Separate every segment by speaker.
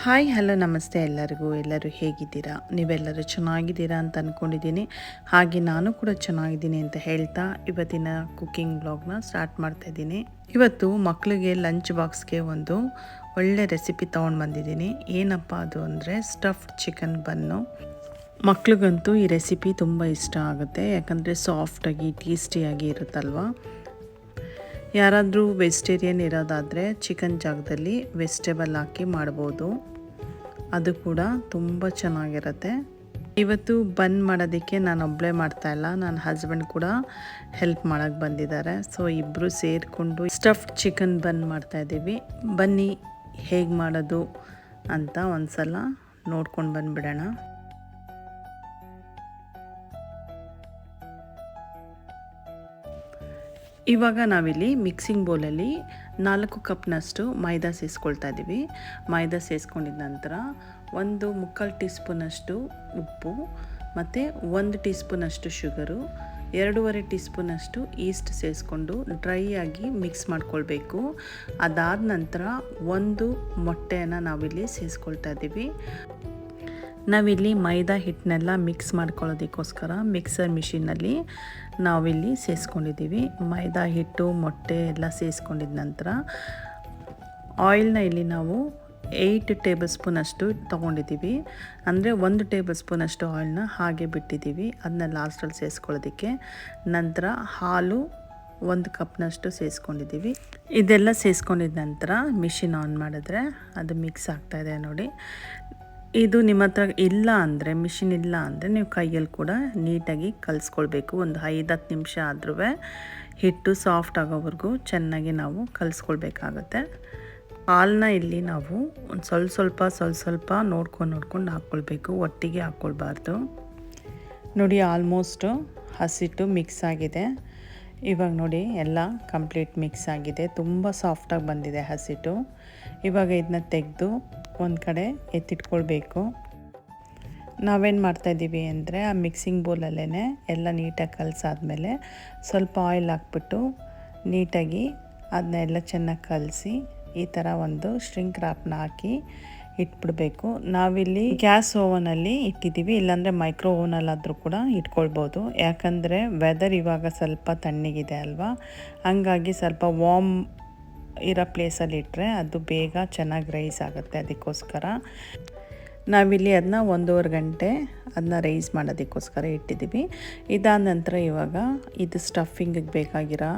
Speaker 1: Hi hello ನಮಸ್ತೆ ಎಲ್ಲರೂ ಹೇಗಿದ್ದೀರಾ? ನೀವೆಲ್ಲರೂ ಚೆನ್ನಾಗಿದ್ದೀರಾ ಅಂತ ಅಂದ್ಕೊಂಡಿದ್ದೀನಿ. ಹಾಗೆ ನಾನು ಕೂಡ ಚೆನ್ನಾಗಿದ್ದೀನಿ ಅಂತ ಹೇಳ್ತಾ ಇವತ್ತಿನ ಕುಕ್ಕಿಂಗ್ ಬ್ಲಾಗ್ನ ಸ್ಟಾರ್ಟ್ ಮಾಡ್ತಾಯಿದ್ದೀನಿ. ಇವತ್ತು ಮಕ್ಕಳಿಗೆ ಲಂಚ್ ಬಾಕ್ಸ್ಗೆ ಒಂದು ಒಳ್ಳೆ ರೆಸಿಪಿ ತೊಗೊಂಡು ಬಂದಿದ್ದೀನಿ. ಏನಪ್ಪ ಅದು ಅಂದರೆ ಸ್ಟಫ್ಡ್ ಚಿಕನ್ ಬನ್ನು. ಮಕ್ಳಿಗಂತೂ ಈ ರೆಸಿಪಿ ತುಂಬ ಇಷ್ಟ ಆಗುತ್ತೆ, ಯಾಕಂದರೆ ಸಾಫ್ಟಾಗಿ ಟೇಸ್ಟಿಯಾಗಿ ಇರುತ್ತಲ್ವ. ಯಾರಾದರೂ ವೆಜಿಟೇರಿಯನ್ ಇರೋದಾದರೆ ಚಿಕನ್ ಜಾಗದಲ್ಲಿ ವೆಜಿಟೇಬಲ್ ಹಾಕಿ ಮಾಡ್ಬೋದು, ಅದು ಕೂಡ ತುಂಬ ಚೆನ್ನಾಗಿರುತ್ತೆ. ಇವತ್ತು ಬನ್ ಮಾಡೋದಕ್ಕೆ ನಾನು ಒಬ್ಬಳೇ ಮಾಡ್ತಾಯಿಲ್ಲ, ನನ್ನ ಹಸ್ಬೆಂಡ್ ಕೂಡ ಹೆಲ್ಪ್ ಮಾಡೋಕ್ಕೆ ಬಂದಿದ್ದಾರೆ. ಸೊ ಇಬ್ಬರು ಸೇರಿಕೊಂಡು ಸ್ಟಫ್ಡ್ ಚಿಕನ್ ಬನ್ ಮಾಡ್ತಾಯಿದ್ದೀವಿ. ಬನ್ನಿ ಹೇಗೆ ಮಾಡೋದು ಅಂತ ಒಂದು ಸಲ ನೋಡ್ಕೊಂಡು ಬಂದುಬಿಡೋಣ. ಇವಾಗ ನಾವಿಲ್ಲಿ ಮಿಕ್ಸಿಂಗ್ ಬೌಲಲ್ಲಿ 4 ಕಪ್ನಷ್ಟು ಮೈದಾ ಸೇರಿಸ್ಕೊಳ್ತಾ ಇದ್ದೀವಿ. ಮೈದಾ ಸೇರಿಸ್ಕೊಂಡಿದ್ದ ನಂತರ 1/4 ಟೀ ಸ್ಪೂನಷ್ಟು ಉಪ್ಪು ಮತ್ತು 1 ಟೀ ಸ್ಪೂನಷ್ಟು ಶುಗರು, 2.5 ಟೀ ಸ್ಪೂನಷ್ಟು ಈಸ್ಟ್ ಸೇರಿಸ್ಕೊಂಡು ಡ್ರೈ ಆಗಿ ಮಿಕ್ಸ್ ಮಾಡ್ಕೊಳ್ಬೇಕು. ಅದಾದ ನಂತರ 1 ಮೊಟ್ಟೆಯನ್ನು ನಾವಿಲ್ಲಿ ಸೇರಿಸ್ಕೊಳ್ತಾ ಇದ್ದೀವಿ. ನಾವಿಲ್ಲಿ ಮೈದಾ ಹಿಟ್ಟನ್ನೆಲ್ಲ ಮಿಕ್ಸ್ ಮಾಡ್ಕೊಳ್ಳೋದಕ್ಕೋಸ್ಕರ ಮಿಕ್ಸರ್ ಮಿಷಿನಲ್ಲಿ ನಾವಿಲ್ಲಿ ಸೇರಿಸ್ಕೊಂಡಿದ್ದೀವಿ. ಮೈದಾ ಹಿಟ್ಟು ಮೊಟ್ಟೆ ಎಲ್ಲ ಸೇರಿಸ್ಕೊಂಡಿದ್ದ ನಂತರ ಆಯಿಲ್ನ ಇಲ್ಲಿ ನಾವು 8 ಟೇಬಲ್ ಸ್ಪೂನಷ್ಟು ತೊಗೊಂಡಿದ್ದೀವಿ. ಅಂದರೆ 1 ಟೇಬಲ್ ಸ್ಪೂನಷ್ಟು ಆಯಿಲ್ನ ಹಾಗೆ ಬಿಟ್ಟಿದ್ದೀವಿ, ಅದನ್ನ ಲಾಸ್ಟಲ್ಲಿ ಸೇರಿಸ್ಕೊಳ್ಳೋದಕ್ಕೆ. ನಂತರ ಹಾಲು 1 ಕಪ್ನಷ್ಟು ಸೇರಿಸ್ಕೊಂಡಿದ್ದೀವಿ. ಇದೆಲ್ಲ ಸೇರಿಸ್ಕೊಂಡಿದ್ದ ನಂತರ ಮಿಷಿನ್ ಆನ್ ಮಾಡಿದ್ರೆ ಅದು ಮಿಕ್ಸ್ ಆಗ್ತಾಯಿದೆ ನೋಡಿ. ಇದು ನಿಮ್ಮ ಹತ್ರ ಇಲ್ಲ ಅಂದರೆ, ಮಿಷಿನ್ ಇಲ್ಲ ಅಂದರೆ ನೀವು ಕೈಯಲ್ಲಿ ಕೂಡ ನೀಟಾಗಿ ಕಲಿಸ್ಕೊಳ್ಬೇಕು. ಒಂದು 5-10 ನಿಮಿಷ ಆದ್ರೂ ಹಿಟ್ಟು ಸಾಫ್ಟ್ ಆಗೋವರೆಗೂ ಚೆನ್ನಾಗಿ ನಾವು ಕಲಿಸ್ಕೊಳ್ಬೇಕಾಗತ್ತೆ. ಹಾಲನ್ನ ಇಲ್ಲಿ ನಾವು ಒಂದು ಸ್ವಲ್ಪ ನೋಡ್ಕೊಂಡು ಹಾಕ್ಕೊಳ್ಬೇಕು, ಒಟ್ಟಿಗೆ ಹಾಕ್ಕೊಳ್ಬಾರ್ದು. ನೋಡಿ ಆಲ್ಮೋಸ್ಟು ಹಸಿಟ್ಟು ಮಿಕ್ಸ್ ಆಗಿದೆ. ಇವಾಗ ನೋಡಿ ಎಲ್ಲ ಕಂಪ್ಲೀಟ್ ಮಿಕ್ಸ್ ಆಗಿದೆ, ತುಂಬ ಸಾಫ್ಟಾಗಿ ಬಂದಿದೆ ಹಸಿಟ್ಟು. ಇವಾಗ ಇದನ್ನ ತೆಗೆದು ಒಂದು ಕಡೆ ಎತ್ತಿಟ್ಕೊಳ್ಬೇಕು. ನಾವೇನು ಮಾಡ್ತಾಯಿದ್ದೀವಿ ಅಂದರೆ ಆ ಮಿಕ್ಸಿಂಗ್ ಬೌಲಲ್ಲೇ ಎಲ್ಲ ನೀಟಾಗಿ ಕಲಸಾದ್ಮೇಲೆ ಸ್ವಲ್ಪ ಆಯಿಲ್ ಹಾಕ್ಬಿಟ್ಟು ನೀಟಾಗಿ ಅದನ್ನೆಲ್ಲ ಚೆನ್ನಾಗಿ ಕಲಸಿ ಈ ಥರ ಒಂದು ಶ್ರಿಂಕ್ ರ್ಯಾಪ್ನ ಹಾಕಿ ಇಟ್ಬಿಡಬೇಕು. ನಾವಿಲ್ಲಿ ಗ್ಯಾಸ್ ಓವನಲ್ಲಿ ಇಟ್ಟಿದ್ದೀವಿ, ಇಲ್ಲಾಂದರೆ ಮೈಕ್ರೋ ಓವನಲ್ಲಾದರೂ ಕೂಡ ಇಟ್ಕೊಳ್ಬೋದು. ಯಾಕಂದರೆ ವೆದರ್ ಇವಾಗ ಸ್ವಲ್ಪ ತಣ್ಣಗಿದೆ ಅಲ್ವಾ, ಹಂಗಾಗಿ ಸ್ವಲ್ಪ ವಾರ್ಮ್ ಇರೋ ಪ್ಲೇಸಲ್ಲಿ ಇಟ್ಟರೆ ಅದು ಬೇಗ ಚೆನ್ನಾಗಿ ರೈಸ್ ಆಗುತ್ತೆ. ಅದಕ್ಕೋಸ್ಕರ ನಾವಿಲ್ಲಿ ಅದನ್ನ 1.5 ಗಂಟೆ ಅದನ್ನ ರೈಸ್ ಮಾಡೋದಕ್ಕೋಸ್ಕರ ಇಟ್ಟಿದ್ದೀವಿ. ಇದಾದ ನಂತರ ಇವಾಗ ಇದು ಸ್ಟಫಿಂಗಿಗೆ ಬೇಕಾಗಿರೋ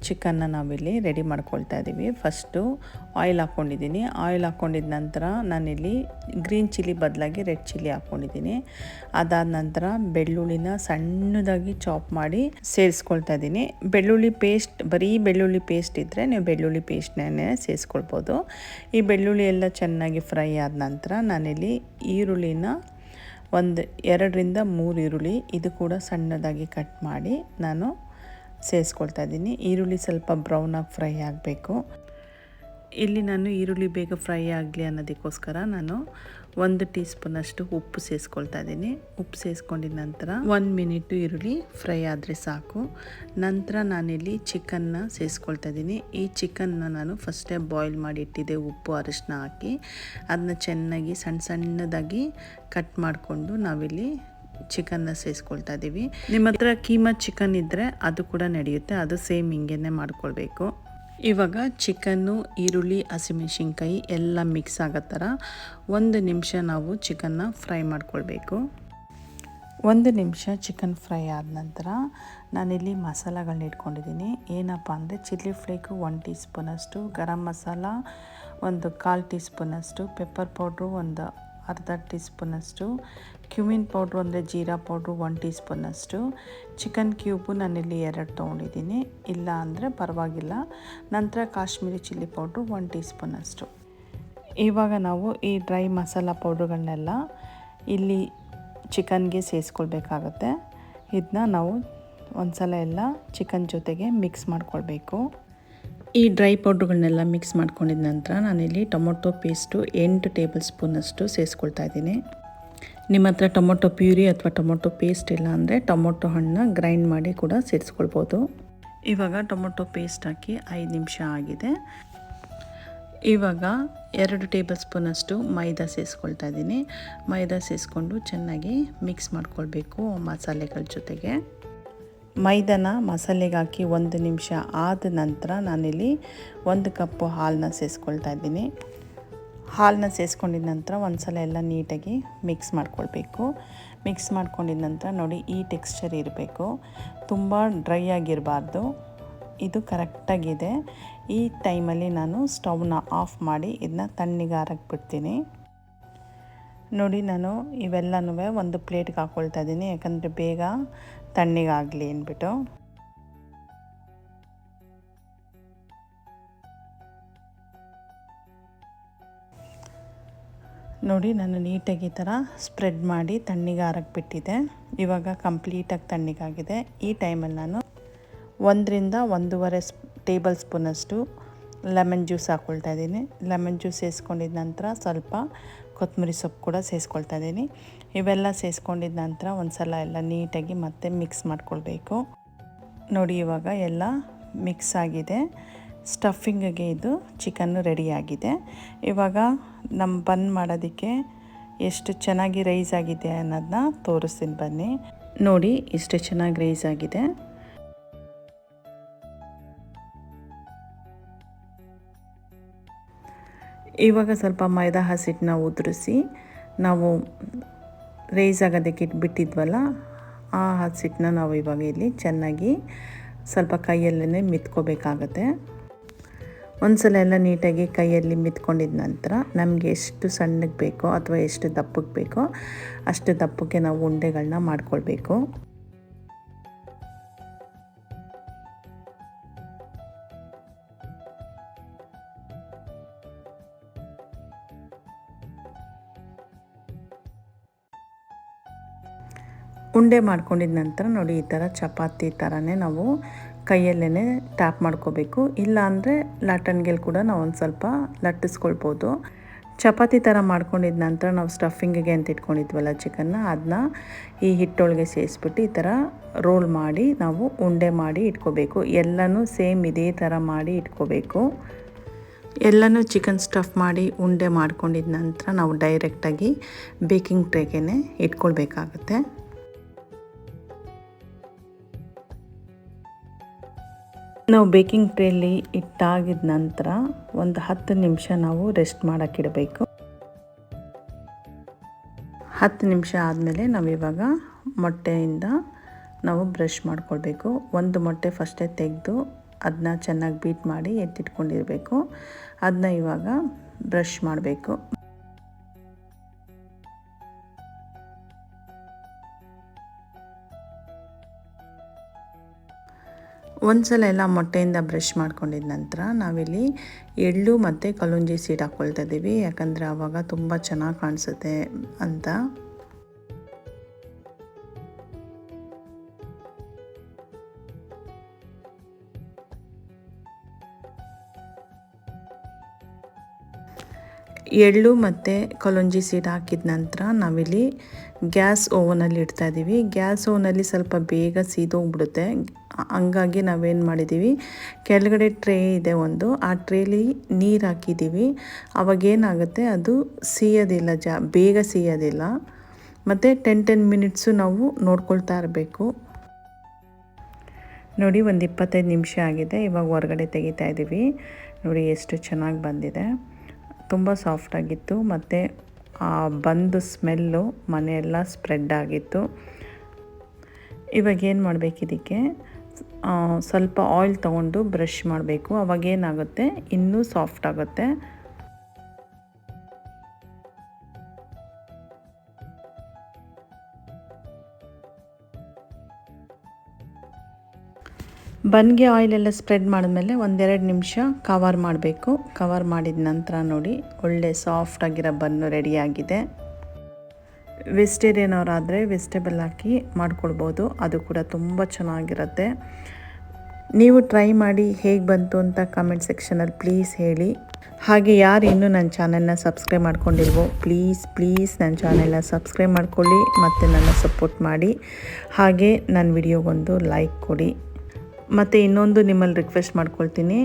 Speaker 1: ಚಿಕನ್ನ ನಾವಿಲ್ಲಿ ರೆಡಿ ಮಾಡ್ಕೊಳ್ತಾ ಇದ್ದೀವಿ. ಫಸ್ಟು ಆಯಿಲ್ ಹಾಕ್ಕೊಂಡಿದ್ದೀನಿ. ಆಯಿಲ್ ಹಾಕ್ಕೊಂಡಿದ್ದ ನಂತರ ನಾನಿಲ್ಲಿ ಗ್ರೀನ್ ಚಿಲ್ಲಿ ಬದಲಾಗಿ ರೆಡ್ ಚಿಲ್ಲಿ ಹಾಕ್ಕೊಂಡಿದ್ದೀನಿ. ಅದಾದ ನಂತರ ಬೆಳ್ಳುಳ್ಳಿನ ಸಣ್ಣದಾಗಿ ಚಾಪ್ ಮಾಡಿ ಸೇರಿಸ್ಕೊಳ್ತಾ ಇದ್ದೀನಿ. ಬೆಳ್ಳುಳ್ಳಿ ಪೇಸ್ಟ್, ಬರೀ ಬೆಳ್ಳುಳ್ಳಿ ಪೇಸ್ಟ್ ಇದ್ದರೆ ನೀವು ಬೆಳ್ಳುಳ್ಳಿ ಪೇಸ್ಟ್ನೇ ಸೇರಿಸ್ಕೊಳ್ಬೋದು. ಈ ಬೆಳ್ಳುಳ್ಳಿ ಎಲ್ಲ ಚೆನ್ನಾಗಿ ಫ್ರೈ ಆದ ನಂತರ ನಾನಿಲ್ಲಿ ಈರುಳ್ಳಿನ 2 3 ಈರುಳ್ಳಿ, ಇದು ಕೂಡ ಸಣ್ಣದಾಗಿ ಕಟ್ ಮಾಡಿ ನಾನು ಸೇರಿಸ್ಕೊಳ್ತಾ ಇದ್ದೀನಿ. ಈರುಳ್ಳಿ ಸ್ವಲ್ಪ ಬ್ರೌನಾಗಿ ಫ್ರೈ ಆಗಬೇಕು. ಇಲ್ಲಿ ನಾನು ಈರುಳ್ಳಿ ಬೇಗ ಫ್ರೈ ಆಗಲಿ ಅನ್ನೋದಕ್ಕೋಸ್ಕರ ನಾನು 1 ಟೀ ಸ್ಪೂನಷ್ಟು ಉಪ್ಪು ಸೇರಿಸ್ಕೊಳ್ತಾ ಇದ್ದೀನಿ. ಉಪ್ಪು ಸೇರಿಸ್ಕೊಂಡಿದ ನಂತರ 1 ಮಿನಿಟು ಈರುಳ್ಳಿ ಫ್ರೈ ಆದರೆ ಸಾಕು. ನಂತರ ನಾನಿಲ್ಲಿ ಚಿಕನ್ನ ಸೇರಿಸ್ಕೊಳ್ತಾ ಇದ್ದೀನಿ. ಈ ಚಿಕನ್ನ ನಾನು ಫಸ್ಟೇ ಬಾಯ್ಲ್ ಮಾಡಿ ಇಟ್ಟಿದ್ದೆ, ಉಪ್ಪು ಅರಿಶಿನ ಹಾಕಿ ಅದನ್ನ ಚೆನ್ನಾಗಿ ಸಣ್ಣದಾಗಿ ಕಟ್ ಮಾಡಿಕೊಂಡು ನಾವಿಲ್ಲಿ ಚಿಕನ್ನ ಸೇರಿಸ್ಕೊಳ್ತಾ ಇದ್ದೀವಿ. ನಿಮ್ಮ ಹತ್ರ ಕೀಮಾ ಚಿಕನ್ ಇದ್ದರೆ ಅದು ಕೂಡ ನಡೆಯುತ್ತೆ, ಅದು ಸೇಮ್ ಹಿಂಗೇನೆ ಮಾಡ್ಕೊಳ್ಬೇಕು. ಇವಾಗ ಚಿಕನ್ನು, ಈರುಳ್ಳಿ, ಹಸಿಮೆಣಸಿನ್ಕಾಯಿ ಎಲ್ಲ ಮಿಕ್ಸ್ ಆಗೋ ಥರ 1 ನಿಮಿಷ ನಾವು ಚಿಕನ್ನ ಫ್ರೈ ಮಾಡ್ಕೊಳ್ಬೇಕು. 1 ನಿಮಿಷ ಚಿಕನ್ ಫ್ರೈ ಆದ ನಂತರ ನಾನಿಲ್ಲಿ ಮಸಾಲೆಗಳನ್ನ ಇಟ್ಕೊಂಡಿದ್ದೀನಿ. ಏನಪ್ಪ ಅಂದರೆ ಚಿಲ್ಲಿ ಫ್ಲೇಕು 1 ಟೀ ಸ್ಪೂನಷ್ಟು, ಗರಂ ಮಸಾಲ 1/4 ಟೀ ಸ್ಪೂನಷ್ಟು, ಪೆಪ್ಪರ್ ಪೌಡ್ರು 1/2 ಟೀ ಸ್ಪೂನಷ್ಟು, ಕ್ಯುಮಿನ್ ಪೌಡ್ರು ಅಂದರೆ ಜೀರಾ ಪೌಡ್ರು 1 ಟೀ ಸ್ಪೂನಷ್ಟು, ಚಿಕನ್ ಕ್ಯೂಬು ನಾನಿಲ್ಲಿ 2 ತೊಗೊಂಡಿದ್ದೀನಿ, ಇಲ್ಲ ಅಂದರೆ ಪರವಾಗಿಲ್ಲ. ನಂತರ ಕಾಶ್ಮೀರಿ ಚಿಲ್ಲಿ ಪೌಡ್ರು 1 ಟೀ ಸ್ಪೂನಷ್ಟು. ಇವಾಗ ನಾವು ಈ ಡ್ರೈ ಮಸಾಲ ಪೌಡ್ರುಗಳನ್ನೆಲ್ಲ ಇಲ್ಲಿ ಚಿಕನ್ಗೆ ಸೇರಿಸ್ಕೊಳ್ಬೇಕಾಗತ್ತೆ. ಇದನ್ನ ನಾವು ಒಂದು ಸಲ ಎಲ್ಲ ಚಿಕನ್ ಜೊತೆಗೆ ಮಿಕ್ಸ್ ಮಾಡ್ಕೊಳ್ಬೇಕು. ಈ ಡ್ರೈ ಪೌಡ್ರುಗಳನ್ನೆಲ್ಲ ಮಿಕ್ಸ್ ಮಾಡ್ಕೊಂಡಿದ ನಂತರ ನಾನಿಲ್ಲಿ ಟೊಮೊಟೊ ಪೇಸ್ಟು 8 ಟೇಬಲ್ ಸ್ಪೂನಷ್ಟು ಸೇರಿಸ್ಕೊಳ್ತಾ ಇದ್ದೀನಿ. ನಿಮ್ಮ ಹತ್ರ ಟೊಮೊಟೊ ಪ್ಯೂರಿ ಅಥವಾ ಟೊಮೊಟೊ ಪೇಸ್ಟ್ ಇಲ್ಲ ಅಂದರೆ ಟೊಮೊಟೊ ಹಣ್ಣನ್ನ ಗ್ರೈಂಡ್ ಮಾಡಿ ಕೂಡ ಸೇರಿಸ್ಕೊಳ್ಬೋದು. ಇವಾಗ ಟೊಮೊಟೊ ಪೇಸ್ಟ್ ಹಾಕಿ 5 ನಿಮಿಷ ಆಗಿದೆ. ಇವಾಗ 2 ಟೇಬಲ್ ಸ್ಪೂನಷ್ಟು ಮೈದಾ ಸೇರಿಸ್ಕೊಳ್ತಾ ಇದ್ದೀನಿ. ಮೈದಾ ಸೇರಿಸ್ಕೊಂಡು ಚೆನ್ನಾಗಿ ಮಿಕ್ಸ್ ಮಾಡ್ಕೊಳ್ಬೇಕು ಮಸಾಲೆಗಳ ಜೊತೆಗೆ. ಮೈದಾನ ಮಸಾಲೆಗೆ ಹಾಕಿ 1 ನಿಮಿಷ ಆದ ನಂತರ ನಾನಿಲ್ಲಿ 1 ಕಪ್ಪು ಹಾಲನ್ನ ಸೇರಿಸ್ಕೊಳ್ತಾ ಇದ್ದೀನಿ. ಹಾಲನ್ನ ಸೇರಿಸ್ಕೊಂಡಿದ ನಂತರ ಒಂದು ಸಲ ಎಲ್ಲ ನೀಟಾಗಿ ಮಿಕ್ಸ್ ಮಾಡ್ಕೊಳ್ಬೇಕು. ಮಿಕ್ಸ್ ಮಾಡ್ಕೊಂಡಿದ ನಂತರ ನೋಡಿ ಈ ಟೆಕ್ಸ್ಚರ್ ಇರಬೇಕು, ತುಂಬ ಡ್ರೈ ಆಗಿರಬಾರ್ದು. ಇದು ಕರೆಕ್ಟಾಗಿದೆ. ಈ ಟೈಮಲ್ಲಿ ನಾನು ಸ್ಟವ್ನ ಆಫ್ ಮಾಡಿ ಇದನ್ನ ತಣ್ಣಗಾರಕ್ಕೆ ಬಿಡ್ತೀನಿ. ನೋಡಿ ನಾನು ಇವೆಲ್ಲನೂ ಒಂದು ಪ್ಲೇಟ್ಗೆ ಹಾಕ್ಕೊಳ್ತಾ ಇದ್ದೀನಿ, ಯಾಕಂದರೆ ಬೇಗ ತಣ್ಣಗಾಗಲಿ ಅಂದ್ಬಿಟ್ಟು. ನೋಡಿ ನಾನು ನೀಟಾಗಿ ಈ ಥರ ಸ್ಪ್ರೆಡ್ ಮಾಡಿ ತಣ್ಣಗಾರಕ್ಕೆ ಬಿಟ್ಟಿದ್ದೆ. ಇವಾಗ ಕಂಪ್ಲೀಟಾಗಿ ತಣ್ಣಗಾಗಿದೆ. ಈ ಟೈಮಲ್ಲಿ ನಾನು 1 ರಿಂದ 1.5 ಟೇಬಲ್ ಸ್ಪೂನಷ್ಟು ಲೆಮನ್ ಜ್ಯೂಸ್ ಹಾಕ್ಕೊಳ್ತಾ ಇದ್ದೀನಿ. ಲೆಮನ್ ಜ್ಯೂಸ್ ಸೇರಿಸ್ಕೊಂಡಿದ ನಂತರ ಸ್ವಲ್ಪ ಕೊತ್ತಂಬರಿ ಸೊಪ್ಪು ಕೂಡ ಸೇರಿಸ್ಕೊಳ್ತಾ ಇದ್ದೀನಿ. ಇವೆಲ್ಲ ಸೇರಿಸ್ಕೊಂಡಿದ ನಂತರ ಒಂದು ಸಲ ಎಲ್ಲ ನೀಟಾಗಿ ಮತ್ತೆ ಮಿಕ್ಸ್ ಮಾಡ್ಕೊಳ್ಬೇಕು. ನೋಡಿ ಇವಾಗ ಎಲ್ಲ ಮಿಕ್ಸ್ ಆಗಿದೆ. ಸ್ಟಫಿಂಗಿಗೆ ಇದು ಚಿಕನ್ನು ರೆಡಿಯಾಗಿದೆ. ಇವಾಗ ನಮ್ಮ ಬನ್ ಮಾಡೋದಕ್ಕೆ ಎಷ್ಟು ಚೆನ್ನಾಗಿ ರೈಸ್ ಆಗಿದೆ ಅನ್ನೋದನ್ನ ತೋರಿಸ್ತೀನಿ ಬನ್ನಿ. ನೋಡಿ ಎಷ್ಟು ಚೆನ್ನಾಗಿ ರೈಸ್ ಆಗಿದೆ. ಇವಾಗ ಸ್ವಲ್ಪ ಮೈದಾ ಹಸಿಟ್ಟನ್ನ ಉದುರಿಸಿ ನಾವು ರೈಸ್ ಆಗೋದಕ್ಕೆ ಇಟ್ಬಿಟ್ಟಿದ್ವಲ್ಲ, ಆ ಹಸಿಟ್ಟನ್ನ ನಾವು ಇವಾಗ ಇಲ್ಲಿ ಚೆನ್ನಾಗಿ ಸ್ವಲ್ಪ ಕೈಯಲ್ಲೇ ಮಿತ್ಕೋಬೇಕಾಗತ್ತೆ. ಒಂದ್ಸಲ ಎಲ್ಲ ನೀಟಾಗಿ ಕೈಯಲ್ಲಿ ಮಿತ್ಕೊಂಡಿದ ನಂತರ ನಮಗೆ ಎಷ್ಟು ಸಣ್ಣಗೆ ಬೇಕೋ ಅಥವಾ ಎಷ್ಟು ದಪ್ಪಕ್ಕೆ ಬೇಕೋ ಅಷ್ಟು ದಪ್ಪಕ್ಕೆ ನಾವು ಉಂಡೆಗಳನ್ನ ಮಾಡ್ಕೊಳ್ಬೇಕು. ಉಂಡೆ ಮಾಡ್ಕೊಂಡಿದ ನಂತರ ನೋಡಿ ಈ ಥರ ಚಪಾತಿ ಥರನೇ ನಾವು ಕೈಯಲ್ಲೇ ಟ್ಯಾಪ್ ಮಾಡ್ಕೋಬೇಕು. ಇಲ್ಲ ಅಂದರೆ ಲಾಟನ್ಗೆಲ್ಲಿ ಕೂಡ ನಾವು ಒಂದು ಸ್ವಲ್ಪ ಲಟ್ಟಿಸ್ಕೊಳ್ಬೋದು. ಚಪಾತಿ ಥರ ಮಾಡ್ಕೊಂಡಿದ ನಂತರ ನಾವು ಸ್ಟಫಿಂಗಿಗೆ ಅಂತ ಇಟ್ಕೊಂಡಿದ್ವಲ್ಲ ಚಿಕನ್ನ, ಅದನ್ನ ಈ ಹಿಟ್ಟೊಳಗೆ ಸೇರಿಸ್ಬಿಟ್ಟು ಈ ಥರ ರೋಲ್ ಮಾಡಿ ನಾವು ಉಂಡೆ ಮಾಡಿ ಇಟ್ಕೋಬೇಕು. ಎಲ್ಲನೂ ಸೇಮ್ ಇದೇ ಥರ ಮಾಡಿ ಇಟ್ಕೋಬೇಕು. ಎಲ್ಲನೂ ಚಿಕನ್ ಸ್ಟಫ್ ಮಾಡಿ ಉಂಡೆ ಮಾಡ್ಕೊಂಡಿದ ನಂತರ ನಾವು ಡೈರೆಕ್ಟಾಗಿ ಬೇಕಿಂಗ್ ಟ್ರೇಗೆ ಇಟ್ಕೊಳ್ಬೇಕಾಗತ್ತೆ. ನಾವು ಬೇಕಿಂಗ್ ಟ್ರೇಲಿ ಇಟ್ಟಾಗಿದ ನಂತರ ಒಂದು 10 ನಿಮಿಷ ನಾವು ರೆಸ್ಟ್ ಮಾಡೋಕ್ಕಿಡಬೇಕು. 10 ನಿಮಿಷ ಆದಮೇಲೆ ನಾವಿವಾಗ ಮೊಟ್ಟೆಯಿಂದ ನಾವು ಬ್ರಷ್ ಮಾಡ್ಕೊಳ್ಬೇಕು. ಒಂದು ಮೊಟ್ಟೆ ಫಸ್ಟೇ ತೆಗೆದು ಅದನ್ನ ಚೆನ್ನಾಗಿ ಬೀಟ್ ಮಾಡಿ ಎತ್ತಿಟ್ಕೊಂಡಿರಬೇಕು. ಅದನ್ನ ಇವಾಗ ಬ್ರಷ್ ಮಾಡಬೇಕು. ಒಂದ್ಸಲ ಎಲ್ಲ ಮೊಟ್ಟೆಯಿಂದ ಬ್ರಷ್ ಮಾಡ್ಕೊಂಡಿದ ನಂತರ ನಾವಿಲ್ಲಿ ಎಳ್ಳು ಮತ್ತು ಕಲ್ಲುಂಜಿ ಸೀಡ್ ಹಾಕ್ಕೊಳ್ತಾ ಇದ್ದೀವಿ, ಯಾಕಂದರೆ ಆವಾಗ ತುಂಬ ಚೆನ್ನಾಗಿ ಕಾಣಿಸುತ್ತೆ ಅಂತ. ಎಳ್ಳು ಮತ್ತು ಕಲ್ಲುಂಜಿ ಸೀಡ್ ಹಾಕಿದ ನಂತರ ನಾವಿಲ್ಲಿ ಗ್ಯಾಸ್ ಓವನಲ್ಲಿ ಇಡ್ತಾಯಿದ್ದೀವಿ. ಗ್ಯಾಸ್ ಓವನಲ್ಲಿ ಸ್ವಲ್ಪ ಬೇಗ ಸೀದೋಗ್ಬಿಡುತ್ತೆ. ಹಂಗಾಗಿ ನಾವೇನು ಮಾಡಿದ್ದೀವಿ, ಕೆಳಗಡೆ ಟ್ರೇ ಇದೆ ಒಂದು, ಆ ಟ್ರೇಲಿ ನೀರು ಹಾಕಿದ್ದೀವಿ. ಅವಾಗೇನಾಗುತ್ತೆ ಅದು ಸೀಯೋದಿಲ್ಲ, ಬೇಗ ಸೀಯೋದಿಲ್ಲ. ಮತ್ತು 10 ಮಿನಿಟ್ಸು ನಾವು ನೋಡ್ಕೊಳ್ತಾ ಇರಬೇಕು. ನೋಡಿ ಒಂದು 25 ನಿಮಿಷ ಆಗಿದೆ. ಇವಾಗ ಹೊರಗಡೆ ತೆಗಿತಾ ಇದ್ದೀವಿ. ನೋಡಿ ಎಷ್ಟು ಚೆನ್ನಾಗಿ ಬಂದಿದೆ. ತುಂಬ ಸಾಫ್ಟಾಗಿತ್ತು ಮತ್ತು ಆ ಬಂದು ಸ್ಮೆಲ್ಲು ಮನೆಯೆಲ್ಲ ಸ್ಪ್ರೆಡ್ ಆಗಿತ್ತು. ಇವಾಗ ಏನು ಮಾಡಬೇಕು, ಇದಕ್ಕೆ ಸ್ವಲ್ಪ ಆಯಿಲ್ ತೊಗೊಂಡು ಬ್ರಷ್ ಮಾಡಬೇಕು. ಅವಾಗೇನಾಗುತ್ತೆ ಇನ್ನೂ ಸಾಫ್ಟ್ ಆಗುತ್ತೆ. ಬನ್ಗೆ ಆಯಿಲೆಲ್ಲ ಸ್ಪ್ರೆಡ್ ಮಾಡಿದ್ಮೇಲೆ 1-2 ನಿಮಿಷ ಕವರ್ ಮಾಡಬೇಕು. ಕವರ್ ಮಾಡಿದ ನಂತರ ನೋಡಿ ಒಳ್ಳೆ ಸಾಫ್ಟಾಗಿರೋ ಬನ್ನು ರೆಡಿಯಾಗಿದೆ. ವೆಜಿಟೇರಿಯನ್ ಅವರಾದರೆ ವೆಜಿಟೇಬಲ್ ಹಾಕಿ ಮಾಡ್ಕೊಳ್ಬೋದು, ಅದು ಕೂಡ ತುಂಬ ಚೆನ್ನಾಗಿರುತ್ತೆ. ನೀವು ಟ್ರೈ ಮಾಡಿ ಹೇಗೆ ಬಂತು ಅಂತ ಕಮೆಂಟ್ ಸೆಕ್ಷನಲ್ಲಿ ಪ್ಲೀಸ್ ಹೇಳಿ. ಹಾಗೆ ಯಾರು ಇನ್ನೂ ನನ್ನ ಚಾನೆಲ್ನ ಸಬ್ಸ್ಕ್ರೈಬ್ ಮಾಡ್ಕೊಂಡಿಲ್ವೋ ಪ್ಲೀಸ್ ನನ್ನ ಚಾನೆಲ್ನ ಸಬ್ಸ್ಕ್ರೈಬ್ ಮಾಡ್ಕೊಳ್ಳಿ ಮತ್ತು ನನ್ನ ಸಪೋರ್ಟ್ ಮಾಡಿ. ಹಾಗೆ ನನ್ನ ವಿಡಿಯೋಗೊಂದು ಲೈಕ್ ಕೊಡಿ. ಮತ್ತು ಇನ್ನೊಂದು ನಿಮ್ಮಲ್ಲಿ ರಿಕ್ವೆಸ್ಟ್ ಮಾಡ್ಕೊಳ್ತೀನಿ,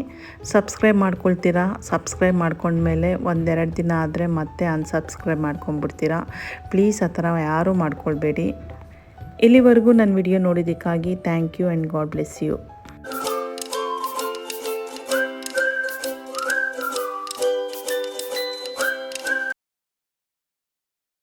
Speaker 1: ಸಬ್ಸ್ಕ್ರೈಬ್ ಮಾಡ್ಕೊಳ್ತೀರಾ, ಸಬ್ಸ್ಕ್ರೈಬ್ ಮಾಡ್ಕೊಂಡ್ಮೇಲೆ ಒಂದೆರಡು ದಿನ ಆದರೆ ಮತ್ತೆ ಅನ್ಸಬ್ಸ್ಕ್ರೈಬ್ ಮಾಡ್ಕೊಂಡ್ಬಿಡ್ತೀರಾ. ಪ್ಲೀಸ್ ಆ ಥರ ಯಾರೂ ಮಾಡ್ಕೊಳ್ಬೇಡಿ. ಇಲ್ಲಿವರೆಗೂ ನನ್ನ ವಿಡಿಯೋ ನೋಡಿದ್ದಕ್ಕಾಗಿ thank you and God bless you.